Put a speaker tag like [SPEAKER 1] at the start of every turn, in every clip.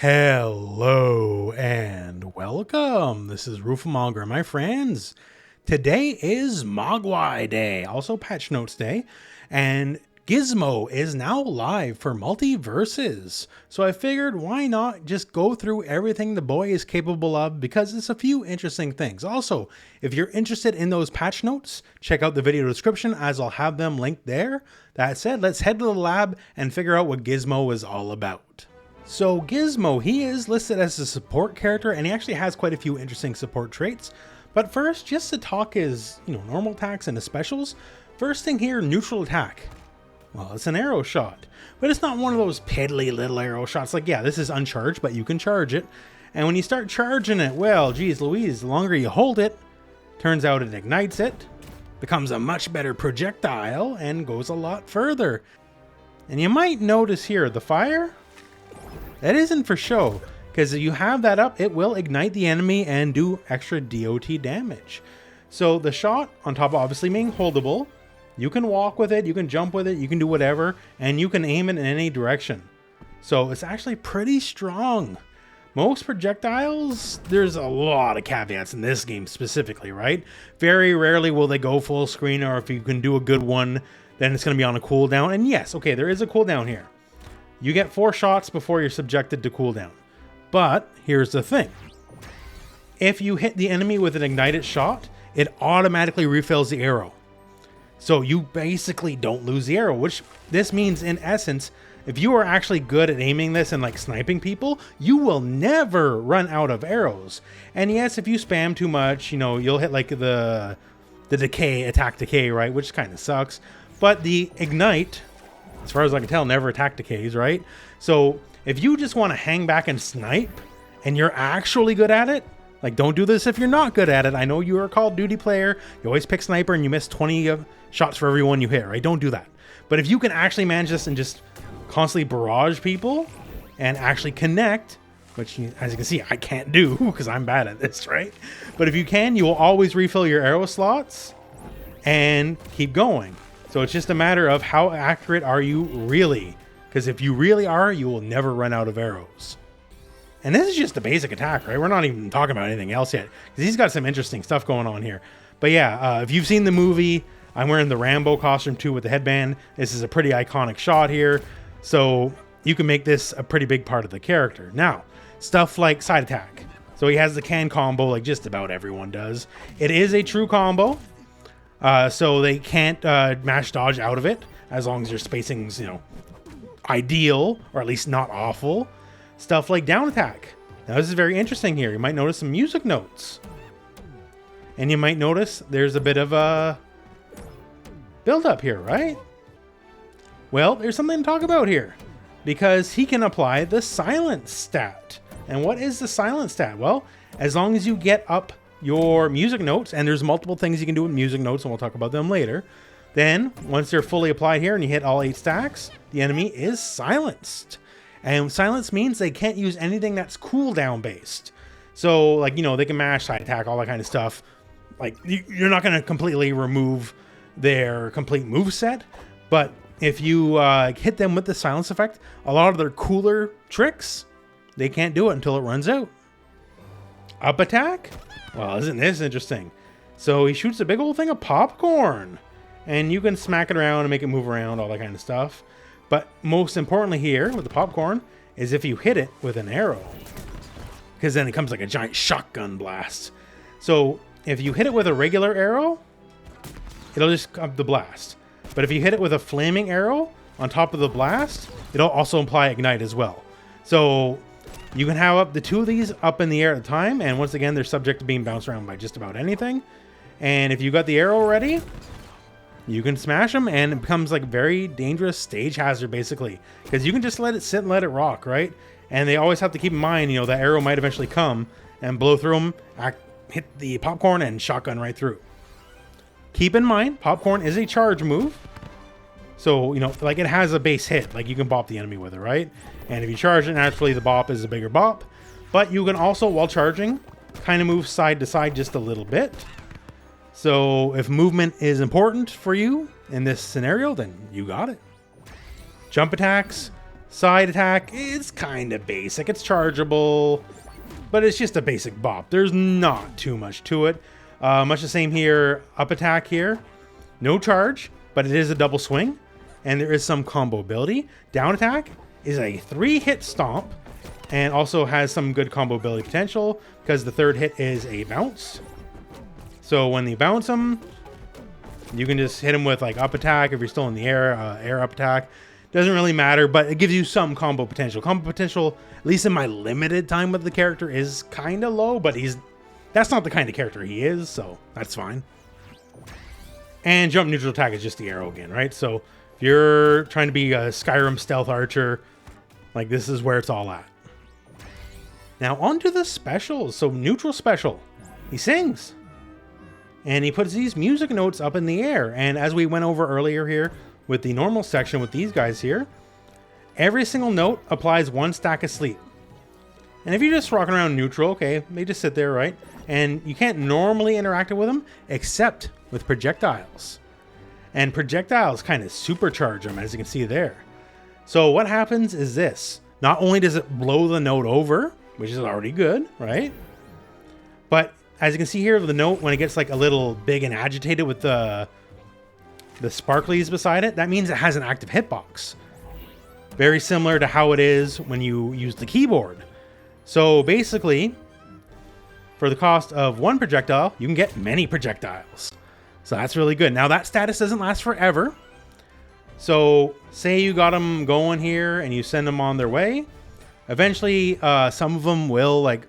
[SPEAKER 1] Hello and welcome. This is Rooflemonger, my friends. Today is Mogwai Day, also Patch Notes Day, and Gizmo is now live for MultiVersus. So I figured why not just go through everything the boy is capable of, because it's a few interesting things. Also, if you're interested in those patch notes, check out the video description as I'll have them linked there. That said, let's head to the lab and figure out what Gizmo is all about. So Gizmo, he is listed as a support character, and he actually has quite a few interesting support traits. But first, just to talk his, normal attacks and his specials. First thing here, neutral attack. Well, it's an arrow shot, but it's not one of those piddly little arrow shots. Like, yeah, this is uncharged, but you can charge it. And when you start charging it, well, geez Louise, the longer you hold it, turns out it ignites it, becomes a much better projectile, and goes a lot further. And you might notice here, the fire, that isn't for show, because if you have that up, it will ignite the enemy and do extra DOT damage. So the shot, on top of obviously being holdable, you can walk with it, you can jump with it, you can do whatever, and you can aim it in any direction. So it's actually pretty strong. Most projectiles, there's a lot of caveats in this game specifically, right? Very rarely will they go full screen, or if you can do a good one, then it's going to be on a cooldown. And yes, okay, there is a cooldown here. You get 4 shots before you're subjected to cooldown. But here's the thing. If you hit the enemy with an ignited shot, it automatically refills the arrow. So you basically don't lose the arrow, which this means in essence, if you are actually good at aiming this and like sniping people, you will never run out of arrows. And yes, if you spam too much, you'll hit like the attack decay, right? Which kind of sucks. But the ignite, as far as I can tell, never attack decays, right? So if you just want to hang back and snipe and you're actually good at it, like, don't do this if you're not good at it. I know you're a Call of Duty player. You always pick sniper and you miss 20 shots for every one you hit, right? Don't do that. But if you can actually manage this and just constantly barrage people and actually connect, which, as you can see, I can't do because I'm bad at this, right? But if you can, you will always refill your arrow slots and keep going. So it's just a matter of how accurate are you really? Because if you really are, you will never run out of arrows. And this is just the basic attack, right? We're not even talking about anything else yet, because he's got some interesting stuff going on here. But yeah, if you've seen the movie, I'm wearing the Rambo costume too with the headband. This is a pretty iconic shot here. So you can make this a pretty big part of the character. Now, stuff like side attack. So he has the can combo like just about everyone does. It is a true combo. So they can't mash dodge out of it as long as your spacing's, ideal, or at least not awful. Stuff like down attack. Now this is very interesting here. You might notice some music notes. And you might notice there's a bit of a build up here, right? Well, there's something to talk about here, because he can apply the silence stat. And what is the silence stat? Well, as long as you get up your music notes, and there's multiple things you can do with music notes, and we'll talk about them later, then once they're fully applied here and you hit all 8 stacks, the enemy is silenced. And silence means they can't use anything that's cooldown based. So like, they can mash, side attack, all that kind of stuff. Like, you're not going to completely remove their complete moveset, but if you hit them with the silence effect, a lot of their cooler tricks, they can't do it until it runs out. Up attack? Well, isn't this interesting? So he shoots a big old thing of popcorn, and you can smack it around and make it move around, all that kind of stuff. But most importantly here with the popcorn is if you hit it with an arrow, because then it comes like a giant shotgun blast. So if you hit it with a regular arrow, it'll just come the blast. But if you hit it with a flaming arrow on top of the blast, it'll also imply ignite as well. So you can have up the 2 of these up in the air at a time, and once again, they're subject to being bounced around by just about anything. And if you got the arrow ready, you can smash them, and it becomes like very dangerous stage hazard basically, because you can just let it sit and let it rock, right? And they always have to keep in mind, the arrow might eventually come and blow through them, hit the popcorn, and shotgun right through. Keep in mind, popcorn is a charge move. So, like it has a base hit, like you can bop the enemy with it, right? And if you charge it, naturally the bop is a bigger bop. But you can also, while charging, kind of move side to side just a little bit. So if movement is important for you in this scenario, then you got it. Jump attacks, Side attack is kind of basic. It's chargeable, but it's just a basic bop. There's not too much to it. Much the same here. Up attack here. No charge, but it is a double swing, and there is some combo ability. Down attack is a 3-hit stomp, and also has some good combo ability potential, because the third hit is a bounce. So when you bounce them, you can just hit them with like up attack if you're still in the air, air up attack. Doesn't really matter, but it gives you some combo potential. Combo potential, at least in my limited time with the character, is kind of low, but that's not the kind of character he is, so that's fine. And jump neutral attack is just the arrow again, right? So if you're trying to be a Skyrim stealth archer, like this is where it's all at. Now on to the specials. So neutral special, he sings. And he puts these music notes up in the air. And as we went over earlier here with the normal section with these guys here, every single note applies 1 stack of sleep. And if you're just rocking around neutral, okay, they just sit there, right? And you can't normally interact with them except with projectiles. And projectiles kind of supercharge them, as you can see there. So what happens is this. Not only does it blow the note over, which is already good, right? But as you can see here, the note, when it gets like a little big and agitated with the sparklies beside it, that means it has an active hitbox. Very similar to how it is when you use the keyboard. So basically, for the cost of 1 projectile, you can get many projectiles. So that's really good. Now that status doesn't last forever. So say you got them going here and you send them on their way. Eventually, some of them will like,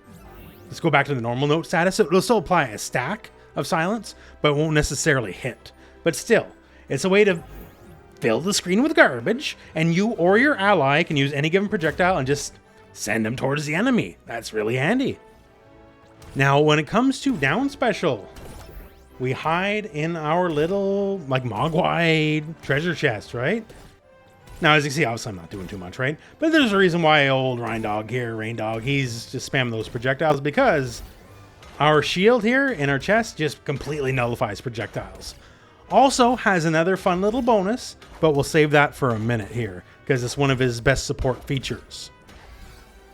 [SPEAKER 1] let's go back to the normal note status. It'll still apply a stack of silence, but it won't necessarily hit. But still, it's a way to fill the screen with garbage, and you or your ally can use any given projectile and just send them towards the enemy. That's really handy. Now, when it comes to down special, we hide in our little, like, mogwai treasure chest, right? Now, as you can see, obviously I'm not doing too much, right? But there's a reason why old Rain Dog, he's just spamming those projectiles, because our shield here in our chest just completely nullifies projectiles. Also has another fun little bonus, but we'll save that for a minute here, because it's one of his best support features.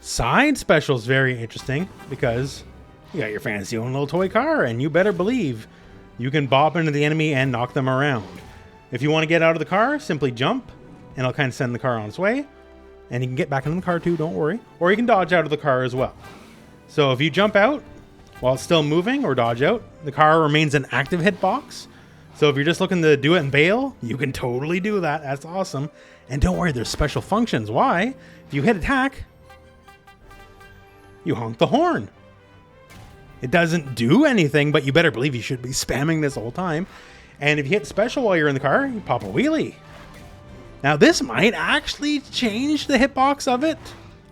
[SPEAKER 1] Side special is very interesting, because you got your fancy own little toy car, and you better believe you can bop into the enemy and knock them around. If you want to get out of the car, simply jump, and it'll kind of send the car on its way. And you can get back in the car too, don't worry. Or you can dodge out of the car as well. So if you jump out while it's still moving, or dodge out, the car remains an active hitbox. So if you're just looking to do it and bail, you can totally do that. That's awesome. And don't worry, there's special functions. Why? If you hit attack, you honk the horn. It doesn't do anything, but you better believe you should be spamming this whole time. And if you hit special while you're in the car, you pop a wheelie. Now this might actually change the hitbox of it.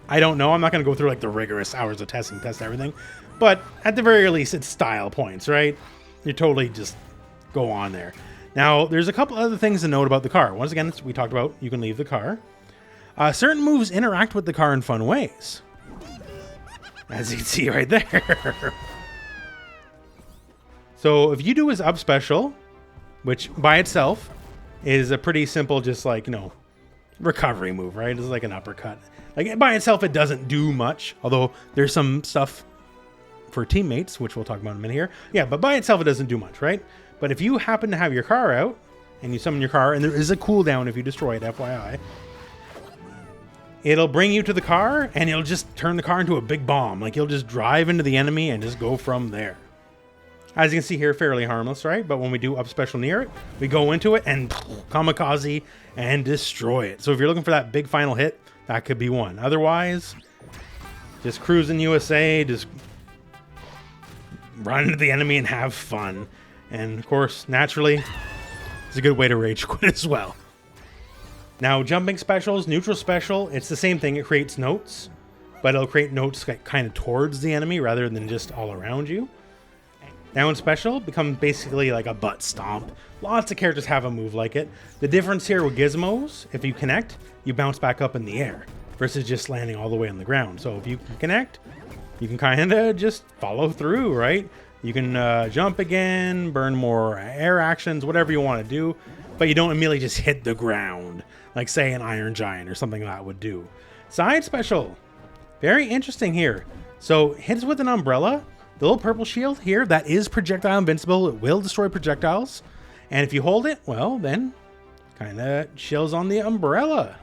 [SPEAKER 1] I don't know. I'm not going to go through like the rigorous hours of testing, test everything. But at the very least, it's style points, right? You totally just go on there. Now, there's a couple other things to note about the car. Once again, we talked about you can leave the car. Certain moves interact with the car in fun ways. As you can see right there. So if you do his up special, which by itself is a pretty simple, just like, you know, recovery move, right? It's like an uppercut. Like by itself, it doesn't do much, although there's some stuff for teammates, which we'll talk about in a minute here. Yeah, but by itself, it doesn't do much, right? But if you happen to have your car out and you summon your car, and there is a cooldown if you destroy it, FYI, it'll bring you to the car and it'll just turn the car into a big bomb. Like you'll just drive into the enemy and just go from there. As you can see here, fairly harmless, right? But when we do up special near it, we go into it and kamikaze and destroy it. So if you're looking for that big final hit, that could be one. Otherwise, just cruising USA, just run into the enemy and have fun. And of course, naturally, it's a good way to rage quit as well. Now, jumping specials, neutral special, it's the same thing. It creates notes, but it'll create notes kind of towards the enemy rather than just all around you. Down special becomes basically like a butt stomp. Lots of characters have a move like it. The difference here with Gizmos, if you connect, you bounce back up in the air versus just landing all the way on the ground. So if you can connect, you can kind of just follow through, right? You can jump again, burn more air actions, whatever you want to do. but you don't immediately just hit the ground like, say, an Iron Giant or something like that would do. Side special. Very interesting here. So hits with an umbrella. The little purple shield here, that is projectile invincible. It will destroy projectiles. And if you hold it, well, then kind of chills on the umbrella.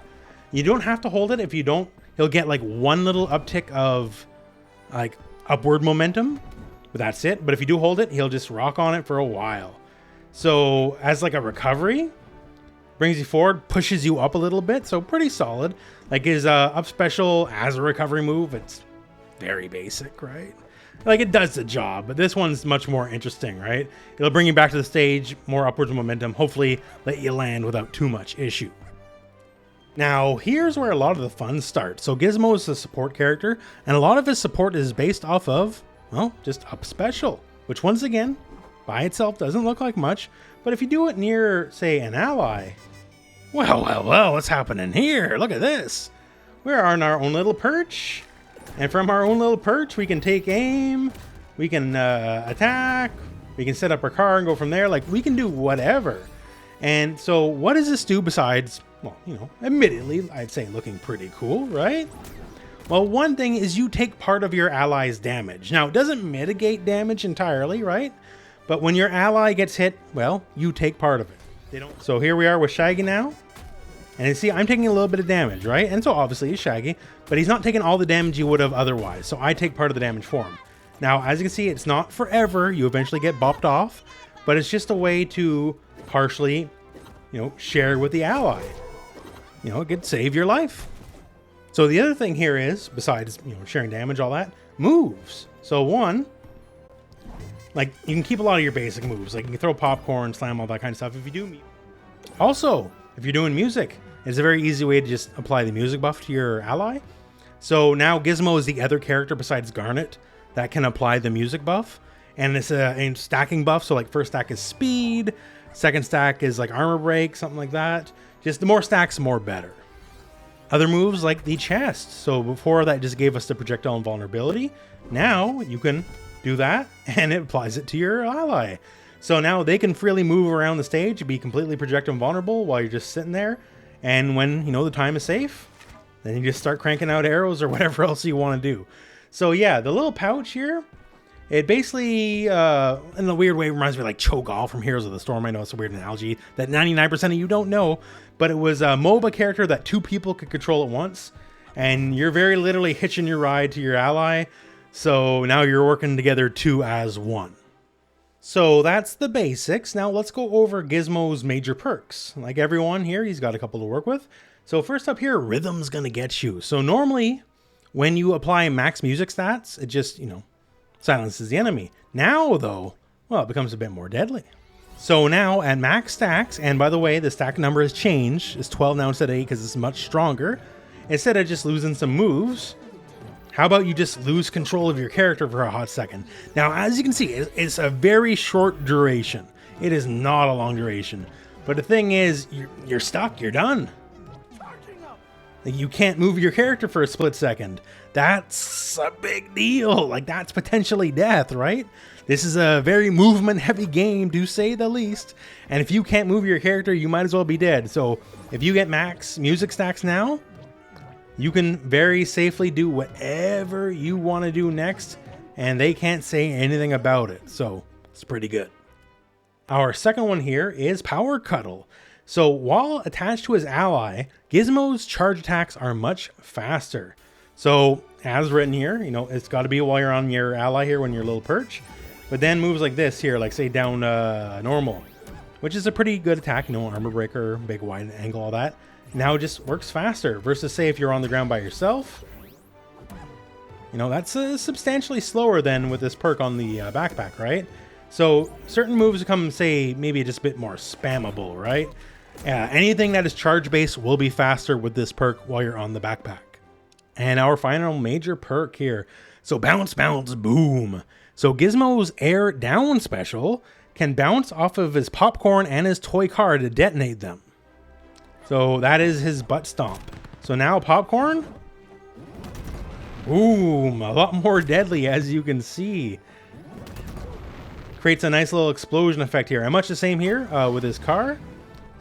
[SPEAKER 1] You don't have to hold it. If you don't, he'll get like one little uptick of like upward momentum, but that's it. But if you do hold it, he'll just rock on it for a while. So as like a recovery, brings you forward, pushes you up a little bit. So pretty solid. Like his up special as a recovery move, it's very basic, right? Like it does the job, but this one's much more interesting, right? It'll bring you back to the stage, more upwards momentum, hopefully let you land without too much issue. Now, here's where a lot of the fun starts. So Gizmo is a support character, and a lot of his support is based off of, well, just up special, which once again, by itself doesn't look like much, but if you do it near, say, an ally, well, what's happening here? Look at this. We're on our own little perch. And from our own little perch, we can take aim, we can attack, we can set up our car and go from there. Like, we can do whatever. And so what does this do besides, well, you know, admittedly, I'd say looking pretty cool, right? Well, one thing is you take part of your ally's damage. Now, it doesn't mitigate damage entirely, right? But when your ally gets hit, well, you take part of it. They don't. So here we are with Shaggy now. And you see, I'm taking a little bit of damage, right? And so obviously he's Shaggy, but he's not taking all the damage he would have otherwise. So I take part of the damage for him. Now, as you can see, it's not forever. You eventually get bopped off, but it's just a way to partially, you know, share with the ally. You know, it could save your life. So the other thing here is, besides, you know, sharing damage, all that, moves. So one, like, you can keep a lot of your basic moves. Like, you can throw popcorn, slam, all that kind of stuff if you do. Also, if you're doing music, it's a very easy way to just apply the music buff to your ally. So now Gizmo is the other character besides Garnet that can apply the music buff. And it's a stacking buff. So like first stack is speed. Second stack is like armor break, something like that. Just the more stacks, more better. Other moves like the chest. So before that just gave us the projectile invulnerability. Now you can do that and it applies it to your ally. So now they can freely move around the stage, be completely projectile invulnerable while you're just sitting there. And when, you know, the time is safe, then you just start cranking out arrows or whatever else you want to do. So yeah, the little pouch here, it basically, in a weird way, reminds me of like Cho'Gall from Heroes of the Storm. I know it's a weird analogy that 99% of you don't know, but it was a MOBA character that two people could control at once. And you're very literally hitching your ride to your ally. So now you're working together two as one. So that's the basics. Now let's go over Gizmo's major perks. Like everyone here, he's got a couple to work with. So first up here, Rhythm's gonna get you. So normally when you apply max music stats, it just, you know, silences the enemy. Now though, well, it becomes a bit more deadly. So now at max stacks, and by the way, the stack number has changed. It's 12 now instead of 8 because it's much stronger. Instead of just losing some moves, how about you just lose control of your character for a hot second? Now, as you can see, it's a very short duration. It is not a long duration. But the thing is, you're stuck. You're done. Like, you can't move your character for a split second. That's a big deal. Like, that's potentially death, right? This is a very movement-heavy game, to say the least. And if you can't move your character, you might as well be dead. So, if you get max music stacks now, you can very safely do whatever you want to do next, and they can't say anything about it. So it's pretty good. Our second one here is Power Cuddle. So while attached to his ally, Gizmo's charge attacks are much faster. So as written here, you know, it's got to be while you're on your ally here when you're a little perch. But then moves like this here, like say down normal, which is a pretty good attack, you know, armor breaker, big wide angle, all that. Now it just works faster versus say if you're on the ground by yourself. You know, that's substantially slower than with this perk on the backpack, right? So certain moves become, say, maybe just a bit more spammable, right? Anything that is charge based will be faster with this perk while you're on the backpack. And our final major perk here. So bounce, bounce, boom. So Gizmo's air down special can bounce off of his popcorn and his toy car to detonate them. So that is his butt stomp. So now popcorn, boom, a lot more deadly as you can see. Creates a nice little explosion effect here. And much the same here with his car.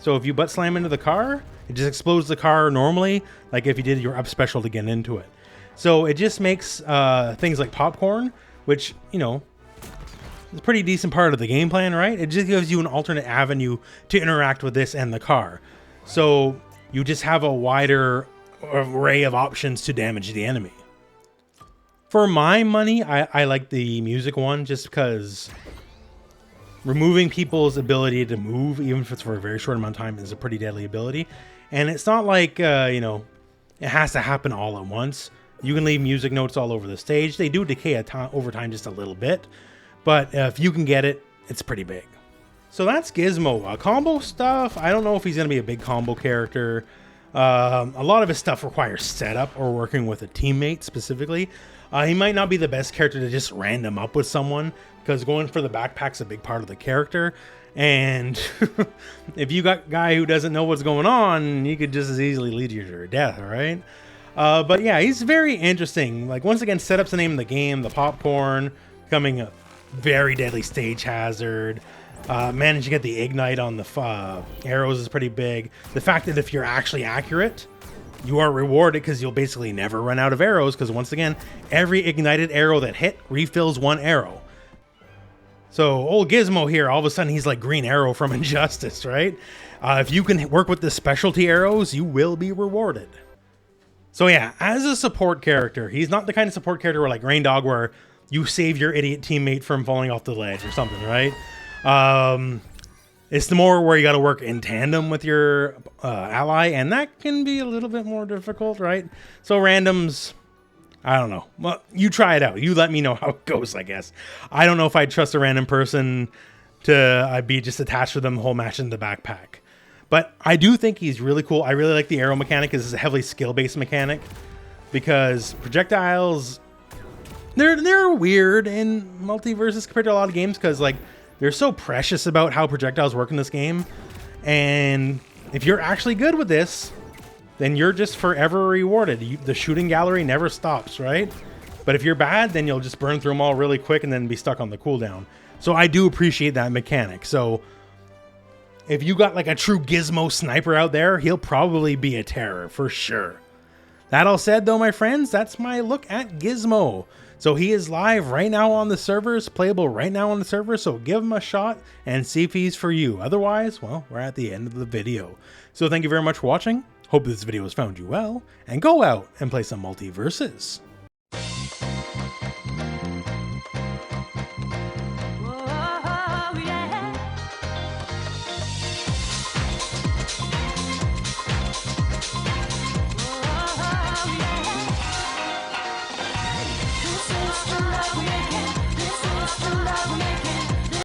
[SPEAKER 1] So if you butt slam into the car, it just explodes the car normally, like if you did your up special to get into it. So it just makes things like popcorn, which, you know, is a pretty decent part of the game plan, right? It just gives you an alternate avenue to interact with this and the car. So you just have a wider array of options to damage the enemy. For my money, I like the music one just because removing people's ability to move, even if it's for a very short amount of time, is a pretty deadly ability. And it's not like, you know, it has to happen all at once. You can leave music notes all over the stage. They do decay over time just a little bit. But if you can get it, it's pretty big. So that's Gizmo. Combo stuff, I don't know if he's going to be a big combo character. A lot of his stuff requires setup or working with a teammate specifically. He might not be the best character to just random up with someone, because going for the backpack's a big part of the character. And if you got a guy who doesn't know what's going on, he could just as easily lead you to your death, right? But yeah, he's very interesting. Like, once again, setup's the name of the game. The popcorn becoming a very deadly stage hazard. Managing to get the ignite on the arrows is pretty big. The fact that if you're actually accurate, you are rewarded because you'll basically never run out of arrows, because once again, every ignited arrow that hit refills one arrow. So old Gizmo here, all of a sudden he's like Green Arrow from Injustice, right? If you can work with the specialty arrows, you will be rewarded. So yeah, as a support character, he's not the kind of support character where like Rain Dog, where you save your idiot teammate from falling off the ledge or something, right? It's the more where you got to work in tandem with your ally, and that can be a little bit more difficult, right? So randoms, I don't know. Well, you try it out. You let me know how it goes, I guess. I don't know if I'd trust a random person to be just attached to them the whole match in the backpack. But I do think he's really cool. I really like the arrow mechanic, because it's a heavily skill-based mechanic, because projectiles, they're weird in MultiVersus compared to a lot of games, because like they're so precious about how projectiles work in this game. And if you're actually good with this, then you're just forever rewarded. The shooting gallery never stops, right? But if you're bad, then you'll just burn through them all really quick and then be stuck on the cooldown. So I do appreciate that mechanic. So if you got like a true Gizmo sniper out there, he'll probably be a terror for sure. That all said though, my friends, that's my look at Gizmo. So he is live right now on the servers, playable right now on the server, so give him a shot and see if he's for you. Otherwise, well, we're at the end of the video. So thank you very much for watching. Hope this video has found you well, and go out and play some MultiVersus.
[SPEAKER 2] Yeah.